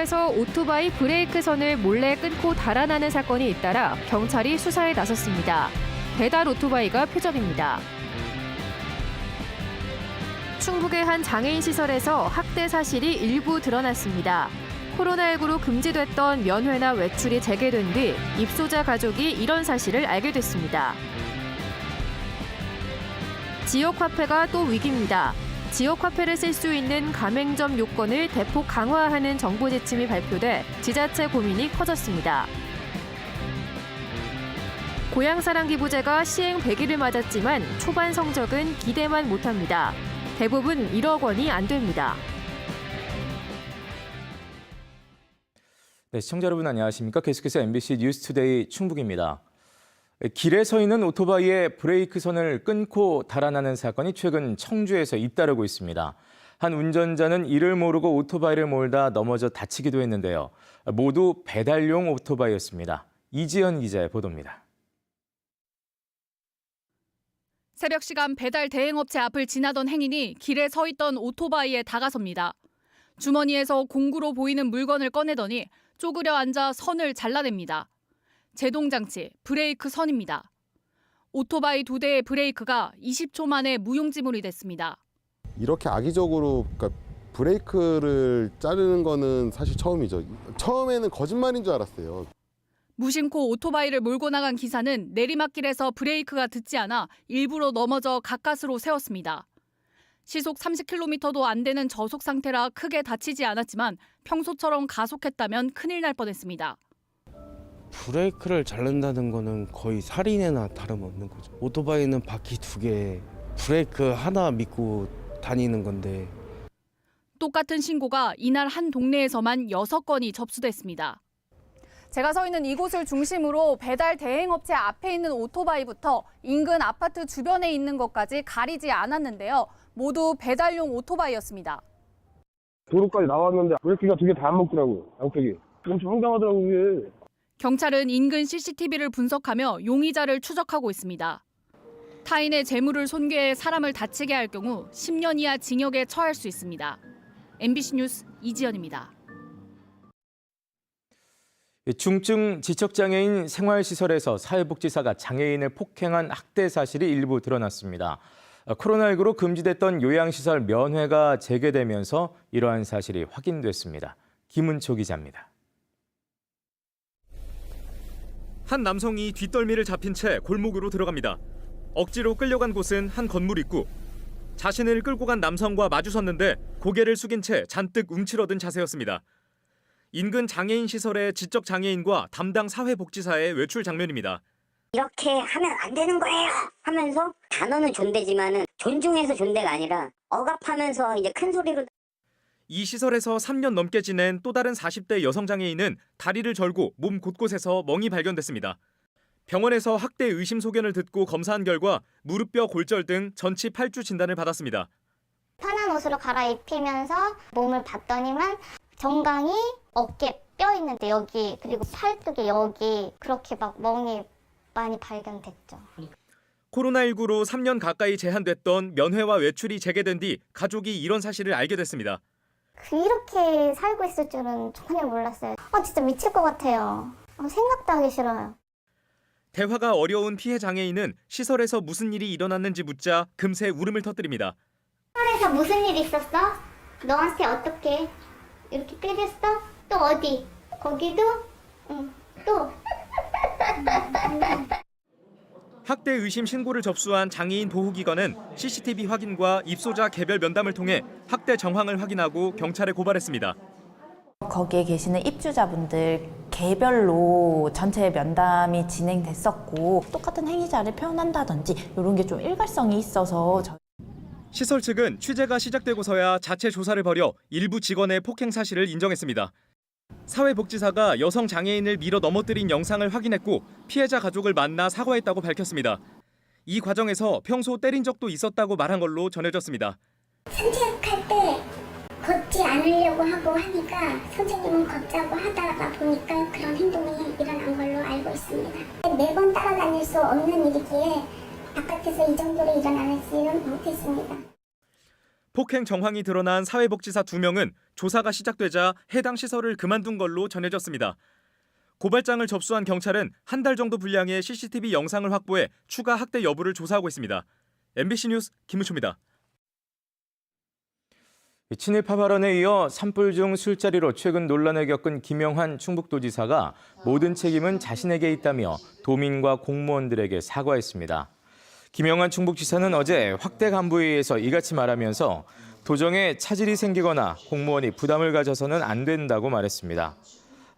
시설에서 오토바이 브레이크 선을 몰래 끊고 달아나는 사건이 잇따라 경찰이 수사에 나섰습니다. 배달 오토바이가 표적입니다. 충북의 한 장애인 시설에서 학대 사실이 일부 드러났습니다. 코로나19로 금지됐던 면회나 외출이 재개된 뒤 입소자 가족이 이런 사실을 알게 됐습니다. 지역 화폐가 또 위기입니다. 지역 화폐를 쓸 수 있는 가맹점 요건을 대폭 강화하는 정부 지침이 발표돼 지자체 고민이 커졌습니다. 고향사랑기부제가 시행 100일을 맞았지만 초반 성적은 기대만 못합니다. 대부분 1억 원이 안 됩니다. 네, 시청자 여러분 안녕하십니까? 계속해서 MBC 뉴스투데이 충북입니다. 길에 서 있는 오토바이의 브레이크 선을 끊고 달아나는 사건이 최근 청주에서 잇따르고 있습니다. 한 운전자는 이를 모르고 오토바이를 몰다 넘어져 다치기도 했는데요. 모두 배달용 오토바이였습니다. 이지연 기자의 보도입니다. 새벽 시간 배달 대행업체 앞을 지나던 행인이 길에 서 있던 오토바이에 다가섭니다. 주머니에서 공구로 보이는 물건을 꺼내더니 쪼그려 앉아 선을 잘라냅니다. 제동장치, 브레이크 선입니다. 오토바이 2대의 브레이크가 20초 만에 무용지물이 됐습니다. 이렇게 악의적으로 브레이크를 자르는 거는 사실 처음이죠. 처음에는 거짓말인 줄 알았어요. 무심코 오토바이를 몰고 나간 기사는 내리막길에서 브레이크가 듣지 않아 일부러 넘어져 가까스로 세웠습니다. 시속 30km도 안 되는 저속 상태라 크게 다치지 않았지만 평소처럼 가속했다면 큰일 날 뻔했습니다. 브레이크를 자른다는 거는 거의 살인이나 다름없는 거죠. 오토바이는 바퀴 2개, 브레이크 하나 믿고 다니는 건데. 똑같은 신고가 이날 한 동네에서만 6건이 접수됐습니다. 제가 서 있는 이곳을 중심으로 배달 대행업체 앞에 있는 오토바이부터 인근 아파트 주변에 있는 것까지 가리지 않았는데요. 모두 배달용 오토바이였습니다. 도로까지 나왔는데 브레이크가 2개 다 안 먹더라고요. 양쪽이. 엄청 황당하더라고요, 이게. 경찰은 인근 CCTV를 분석하며 용의자를 추적하고 있습니다. 타인의 재물을 손괴해 사람을 다치게 할 경우 10년 이하 징역에 처할 수 있습니다. MBC 뉴스 이지연입니다. 중증 지적장애인 생활시설에서 사회복지사가 장애인을 폭행한 학대 사실이 일부 드러났습니다. 코로나19로 금지됐던 요양시설 면회가 재개되면서 이러한 사실이 확인됐습니다. 김은초 기자입니다. 한 남성이 뒷덜미를 잡힌 채 골목으로 들어갑니다. 억지로 끌려간 곳은 한 건물 입구. 자신을 끌고 간 남성과 마주섰는데 고개를 숙인 채 잔뜩 움츠러든 자세였습니다. 인근 장애인 시설의 지적 장애인과 담당 사회복지사의 외출 장면입니다. 이렇게 하면 안 되는 거예요 하면서 단어는 존대지만은 존중해서 존대가 아니라 억압하면서 이제 큰 소리로. 이 시설에서 3년 넘게 지낸 또 다른 40대 여성 장애인은 다리를 절고 몸 곳곳에서 멍이 발견됐습니다. 병원에서 학대 의심 소견을 듣고 검사한 결과 무릎뼈 골절 등 전치 8주 진단을 받았습니다. 편한 옷으로 갈아입히면서 몸을 봤더니만 정강이 어깨 뼈 있는데 여기 그리고 팔뚝에 여기 그렇게 막 멍이 많이 발견됐죠. 코로나19로 3년 가까이 제한됐던 면회와 외출이 재개된 뒤 가족이 이런 사실을 알게 됐습니다. 이렇게 살고 있을 줄은 전혀 몰랐어요. 진짜 미칠 것 같아요. 생각도 하기 싫어요. 대화가 어려운 피해 장애인은 시설에서 무슨 일이 일어났는지 묻자 금세 울음을 터뜨립니다. 시설에서 무슨 일 있었어? 너한테 어떻게 이렇게 때렸어? 또 어디? 거기도? 응, 또. 학대 의심 신고를 접수한 장애인 보호기관은 CCTV 확인과 입소자 개별 면담을 통해 학대 정황을 확인하고 경찰에 고발했습니다. 거기에 계시는 입주자분들 개별로 전체 면담이 진행됐었고 똑같은 행위자를 표현한다든지 이런 게 좀 일관성이 있어서 시설 측은 취재가 시작되고서야 자체 조사를 벌여 일부 직원의 폭행 사실을 인정했습니다. 사회복지사가 여성 장애인을 밀어 넘어뜨린 영상을 확인했고 피해자 가족을 만나 사과했다고 밝혔습니다. 이 과정에서 평소 때린 적도 있었다고 말한 걸로 전해졌습니다. 산책할 때 걷지 않으려고 하고 하니까 선생님은 걷자고 하다가 보니까 그런 행동이 일어난 걸로 알고 있습니다. 매번 따라다닐 수 없는 일이기에 바깥에서 이 정도로 일어나지는 못했습니다. 폭행 정황이 드러난 사회복지사 2명은 조사가 시작되자 해당 시설을 그만둔 걸로 전해졌습니다. 고발장을 접수한 경찰은 한 달 정도 분량의 CCTV 영상을 확보해 추가 학대 여부를 조사하고 있습니다. MBC 뉴스 김우초입니다. 친일파 발언에 이어 산불 중 술자리로 최근 논란을 겪은 김영환 충북도지사가 모든 책임은 자신에게 있다며 도민과 공무원들에게 사과했습니다. 김영환 충북지사는 어제 확대 간부회의에서 이같이 말하면서 도정에 차질이 생기거나 공무원이 부담을 가져서는 안 된다고 말했습니다.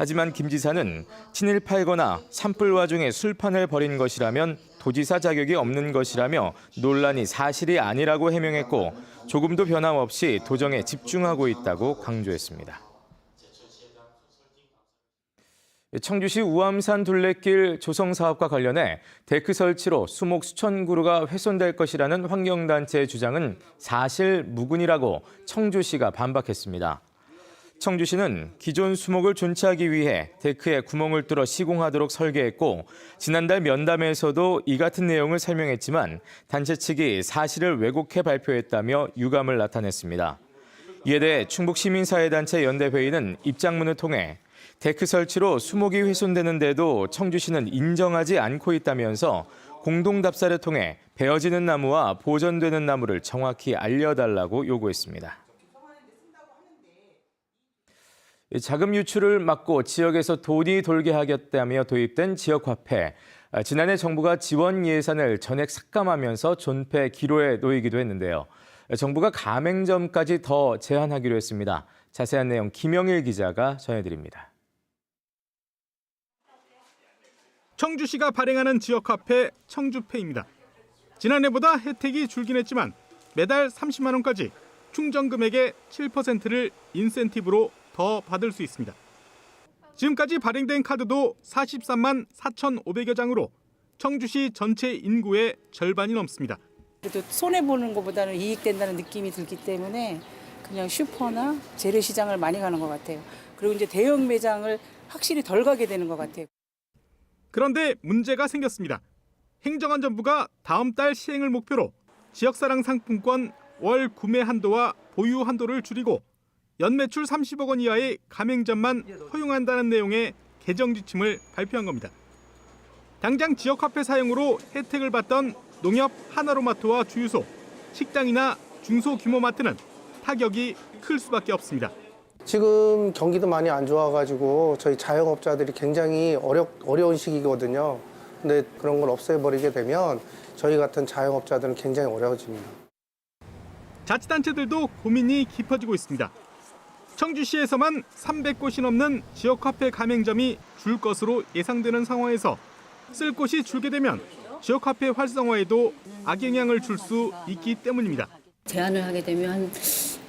하지만 김 지사는 친일파이거나 산불 와중에 술판을 벌인 것이라면 도지사 자격이 없는 것이라며 논란이 사실이 아니라고 해명했고 조금도 변함없이 도정에 집중하고 있다고 강조했습니다. 청주시 우암산 둘레길 조성 사업과 관련해 데크 설치로 수목 수천 그루가 훼손될 것이라는 환경단체의 주장은 사실 무근이라고 청주시가 반박했습니다. 청주시는 기존 수목을 존치하기 위해 데크에 구멍을 뚫어 시공하도록 설계했고 지난달 면담에서도 이 같은 내용을 설명했지만 단체 측이 사실을 왜곡해 발표했다며 유감을 나타냈습니다. 이에 대해 충북시민사회단체 연대회의는 입장문을 통해 데크 설치로 수목이 훼손되는데도 청주시는 인정하지 않고 있다면서 공동답사를 통해 베어지는 나무와 보존되는 나무를 정확히 알려달라고 요구했습니다. 자금 유출을 막고 지역에서 돈이 돌게 하겠다며 도입된 지역화폐. 지난해 정부가 지원 예산을 전액 삭감하면서 존폐 기로에 놓이기도 했는데요. 정부가 가맹점까지 더 제한하기로 했습니다. 자세한 내용 김영일 기자가 전해드립니다. 청주시가 발행하는 지역화폐 청주페이입니다. 지난해보다 혜택이 줄긴 했지만 매달 30만 원까지 충전 금액의 7%를 인센티브로 더 받을 수 있습니다. 지금까지 발행된 카드도 43만 4,500여 장으로 청주시 전체 인구의 절반이 넘습니다. 그래도 손해보는 것보다는 이익된다는 느낌이 들기 때문에 그냥 슈퍼나 재래시장을 많이 가는 것 같아요. 그리고 이제 대형 매장을 확실히 덜 가게 되는 것 같아요. 그런데 문제가 생겼습니다. 행정안전부가 다음 달 시행을 목표로 지역사랑 상품권 월 구매 한도와 보유 한도를 줄이고 연매출 30억 원 이하의 가맹점만 허용한다는 내용의 개정 지침을 발표한 겁니다. 당장 지역화폐 사용으로 혜택을 받던 농협 하나로마트와 주유소, 식당이나 중소규모 마트는 타격이 클 수밖에 없습니다. 지금 경기도 많이 안 좋아가지고 저희 자영업자들이 굉장히 어려운 시기거든요. 근데 그런 걸 없애버리게 되면 저희 같은 자영업자들은 굉장히 어려워집니다. 자치단체들도 고민이 깊어지고 있습니다. 청주시에서만 300곳이 넘는 지역화폐 가맹점이 줄 것으로 예상되는 상황에서 쓸 곳이 줄게 되면 지역화폐 활성화에도 악영향을 줄 수 있기 때문입니다. 제한을 하게 되면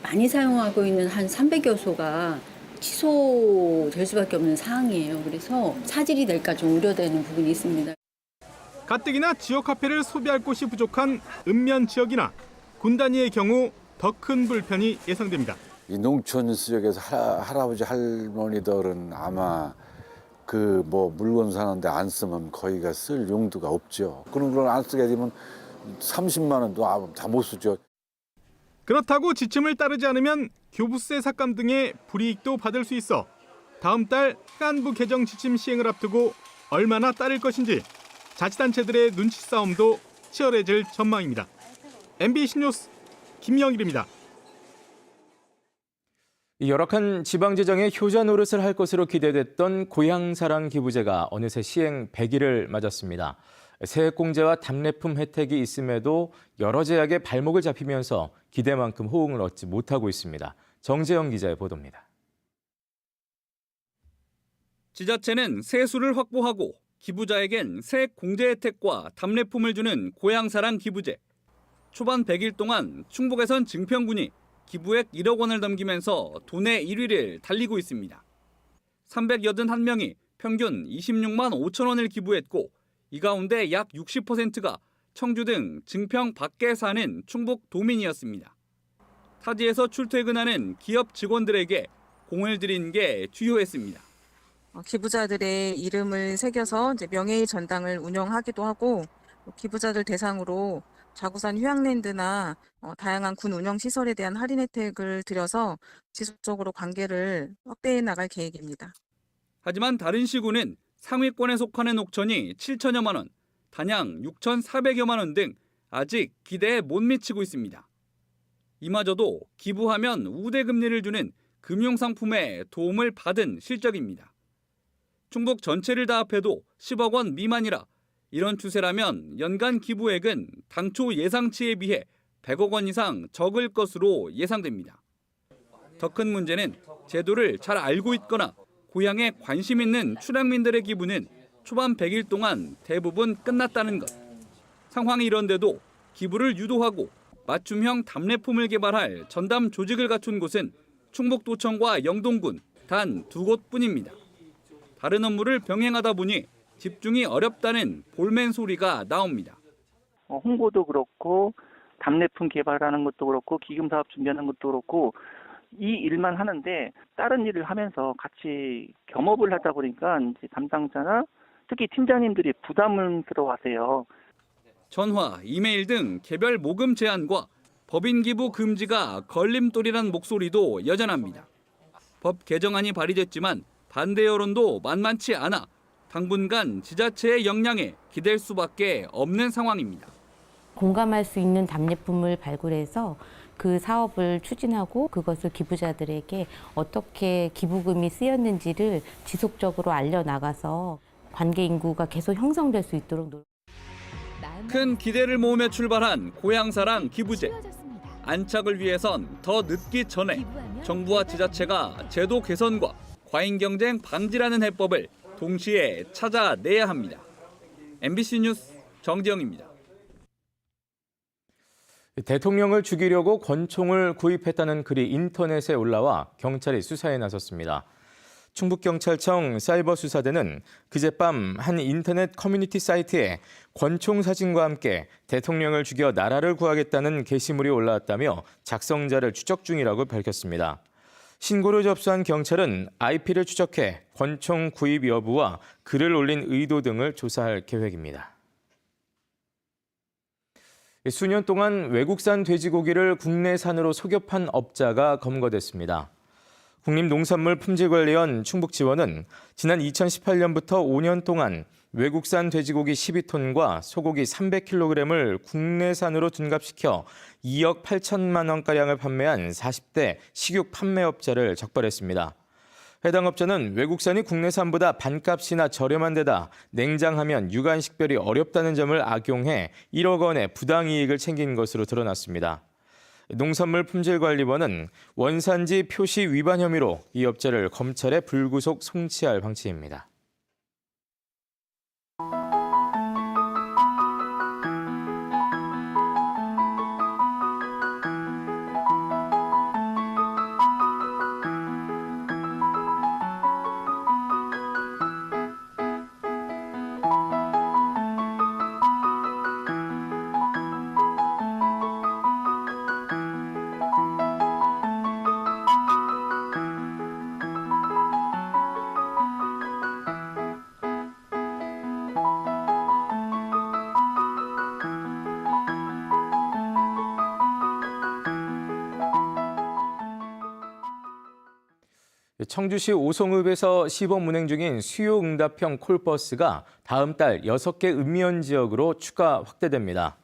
많이 사용하고 있는 한 300여소가 취소될 수밖에 없는 상황이에요. 그래서 차질이 될까 좀 우려되는 부분이 있습니다. 가뜩이나 지역화폐를 소비할 곳이 부족한 읍면 지역이나 군 단위의 경우 더 큰 불편이 예상됩니다. 이 농촌 지역에서 할아버지 할머니들은 아마 그 물건 사는데 안 쓰면 거기가 쓸 용도가 없죠. 그런 걸 안 쓰게 되면 30만 원도 다 못 쓰죠. 그렇다고 지침을 따르지 않으면 교부세 삭감 등의 불이익도 받을 수 있어 다음 달 해안부 개정 지침 시행을 앞두고 얼마나 따를 것인지 자치단체들의 눈치 싸움도 치열해질 전망입니다. MBC 뉴스 김영일입니다. 열악한 지방재정에 효자 노릇을 할 것으로 기대됐던 고향사랑 기부제가 어느새 시행 100일을 맞았습니다. 세액공제와 답례품 혜택이 있음에도 여러 제약에 발목을 잡히면서 기대만큼 호응을 얻지 못하고 있습니다. 정재영 기자의 보도입니다. 지자체는 세수를 확보하고 기부자에겐 세액 공제 혜택과 답례품을 주는 고향사랑 기부제. 초반 100일 동안 충북에선 증평군이 기부액 1억 원을 넘기면서 도내 1위를 달리고 있습니다. 381명이 평균 26만 5천 원을 기부했고 이 가운데 약 60%가 청주 등 증평 밖에 사는 충북 도민이었습니다. 타지에서 출퇴근하는 기업 직원들에게 공을 들인 게 주요했습니다. 기부자들의 이름을 새겨서 명예의 전당을 운영하기도 하고 기부자들 대상으로 자구산 휴양랜드나 다양한 군 운영 시설에 대한 할인 혜택을 드려서 지속적으로 관계를 확대해 나갈 계획입니다. 하지만 다른 시군은 상위권에 속하는 옥천이 7천여만 원, 단양 6,400여만 원 등 아직 기대에 못 미치고 있습니다. 이마저도 기부하면 우대 금리를 주는 금융상품에 도움을 받은 실적입니다. 충북 전체를 다 합해도 10억 원 미만이라 이런 추세라면 연간 기부액은 당초 예상치에 비해 100억 원 이상 적을 것으로 예상됩니다. 더 큰 문제는 제도를 잘 알고 있거나 고향에 관심 있는 출향민들의 기부는 초반 100일 동안 대부분 끝났다는 것. 상황이 이런데도 기부를 유도하고 맞춤형 답례품을 개발할 전담 조직을 갖춘 곳은 충북도청과 영동군 단 2곳뿐입니다. 다른 업무를 병행하다 보니 집중이 어렵다는 볼멘 소리가 나옵니다. 홍보도 그렇고 답례품 개발하는 것도 그렇고 기금사업 준비하는 것도 그렇고 이 일만 하는데 다른 일을 하면서 같이 겸업을 하다 보니까 이제 담당자나 특히 팀장님들이 부담스러워하세요. 전화, 이메일 등 개별 모금 제한과 법인 기부 금지가 걸림돌이란 목소리도 여전합니다. 법 개정안이 발의됐지만 반대 여론도 만만치 않아 당분간 지자체의 역량에 기댈 수밖에 없는 상황입니다. 공감할 수 있는 답례품을 발굴해서 그 사업을 추진하고 그것을 기부자들에게 어떻게 기부금이 쓰였는지를 지속적으로 알려나가서 관계 인구가 계속 형성될 수 있도록 노력. 큰 기대를 모으며 출발한 고향사랑 기부제. 안착을 위해선 더 늦기 전에 정부와 지자체가 제도 개선과 과잉 경쟁 방지라는 해법을 동시에 찾아내야 합니다. MBC 뉴스 정지영입니다. 대통령을 죽이려고 권총을 구입했다는 글이 인터넷에 올라와 경찰이 수사에 나섰습니다. 충북경찰청 사이버수사대는 그젯밤 한 인터넷 커뮤니티 사이트에 권총 사진과 함께 대통령을 죽여 나라를 구하겠다는 게시물이 올라왔다며 작성자를 추적 중이라고 밝혔습니다. 신고를 접수한 경찰은 IP를 추적해 권총 구입 여부와 글을 올린 의도 등을 조사할 계획입니다. 수년 동안 외국산 돼지고기를 국내산으로 속여 판 업자가 검거됐습니다. 국립농산물품질관리원 충북지원은 지난 2018년부터 5년 동안 외국산 돼지고기 12톤과 소고기 300kg을 국내산으로 둔갑시켜 2억 8천만 원가량을 판매한 40대 식육 판매업자를 적발했습니다. 해당 업자는 외국산이 국내산보다 반값이나 저렴한 데다 냉장하면 육안 식별이 어렵다는 점을 악용해 1억 원의 부당이익을 챙긴 것으로 드러났습니다. 농산물품질관리원은 원산지 표시 위반 혐의로 이 업자를 검찰에 불구속 송치할 방침입니다. 청주시 오송읍에서 시범 운행 중인 수요응답형 콜버스가 다음 달 6개 읍면 지역으로 추가 확대됩니다.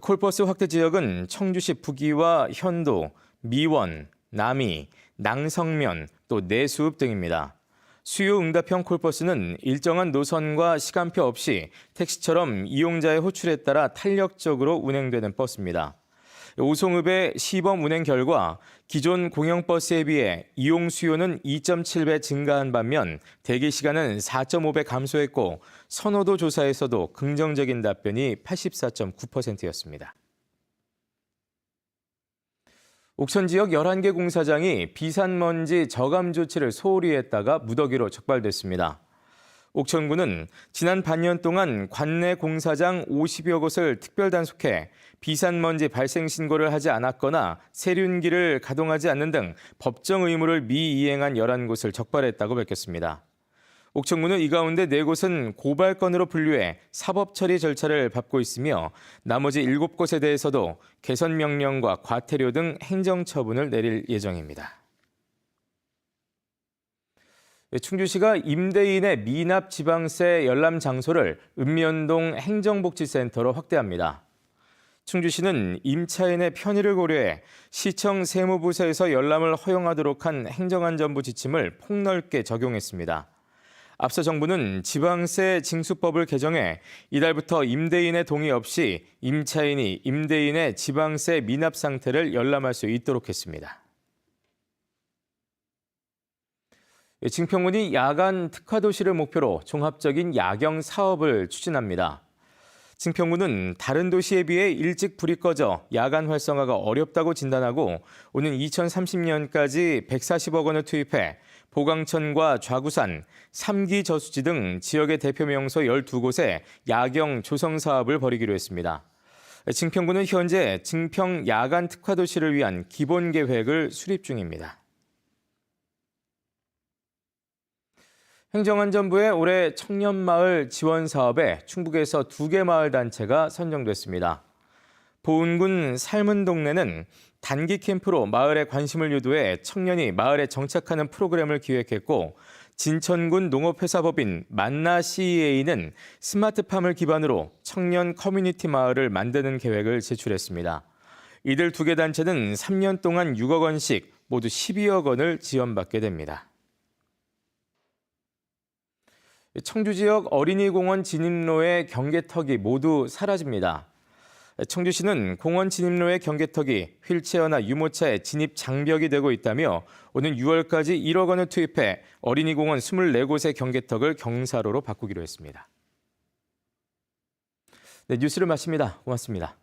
콜버스 확대 지역은 청주시 북위와 현도, 미원, 남이, 낭성면, 또 내수읍 등입니다. 수요응답형 콜버스는 일정한 노선과 시간표 없이 택시처럼 이용자의 호출에 따라 탄력적으로 운행되는 버스입니다. 오송읍의 시범 운행 결과 기존 공영버스에 비해 이용 수요는 2.7배 증가한 반면 대기 시간은 4.5배 감소했고 선호도 조사에서도 긍정적인 답변이 84.9%였습니다. 옥천 지역 11개 공사장이 비산먼지 저감 조치를 소홀히 했다가 무더기로 적발됐습니다. 옥천군은 지난 반년 동안 관내 공사장 50여 곳을 특별 단속해 비산먼지 발생 신고를 하지 않았거나 세륜기를 가동하지 않는 등 법정 의무를 미이행한 11곳을 적발했다고 밝혔습니다. 옥천군은 이 가운데 4곳은 고발건으로 분류해 사법 처리 절차를 밟고 있으며 나머지 7곳에 대해서도 개선 명령과 과태료 등 행정 처분을 내릴 예정입니다. 충주시가 임대인의 미납 지방세 열람 장소를 읍면동 행정복지센터로 확대합니다. 충주시는 임차인의 편의를 고려해 시청 세무부서에서 열람을 허용하도록 한 행정안전부 지침을 폭넓게 적용했습니다. 앞서 정부는 지방세 징수법을 개정해 이달부터 임대인의 동의 없이 임차인이 임대인의 지방세 미납 상태를 열람할 수 있도록 했습니다. 증평군이 야간 특화도시를 목표로 종합적인 야경 사업을 추진합니다. 증평군은 다른 도시에 비해 일찍 불이 꺼져 야간 활성화가 어렵다고 진단하고 오는 2030년까지 140억 원을 투입해 보강천과 좌구산, 3기 저수지 등 지역의 대표 명소 12곳에 야경 조성 사업을 벌이기로 했습니다. 증평군은 현재 증평 야간 특화도시를 위한 기본 계획을 수립 중입니다. 행정안전부의 올해 청년마을 지원 사업에 충북에서 2개 마을 단체가 선정됐습니다. 보은군 삶은 동네는 단기 캠프로 마을에 관심을 유도해 청년이 마을에 정착하는 프로그램을 기획했고, 진천군 농업회사법인 만나 CEA는 스마트팜을 기반으로 청년 커뮤니티 마을을 만드는 계획을 제출했습니다. 이들 2개 단체는 3년 동안 6억 원씩 모두 12억 원을 지원받게 됩니다. 청주 지역 어린이공원 진입로의 경계턱이 모두 사라집니다. 청주시는 공원 진입로의 경계턱이 휠체어나 유모차의 진입 장벽이 되고 있다며 오는 6월까지 1억 원을 투입해 어린이공원 24곳의 경계턱을 경사로로 바꾸기로 했습니다. 네, 뉴스를 마칩니다. 고맙습니다.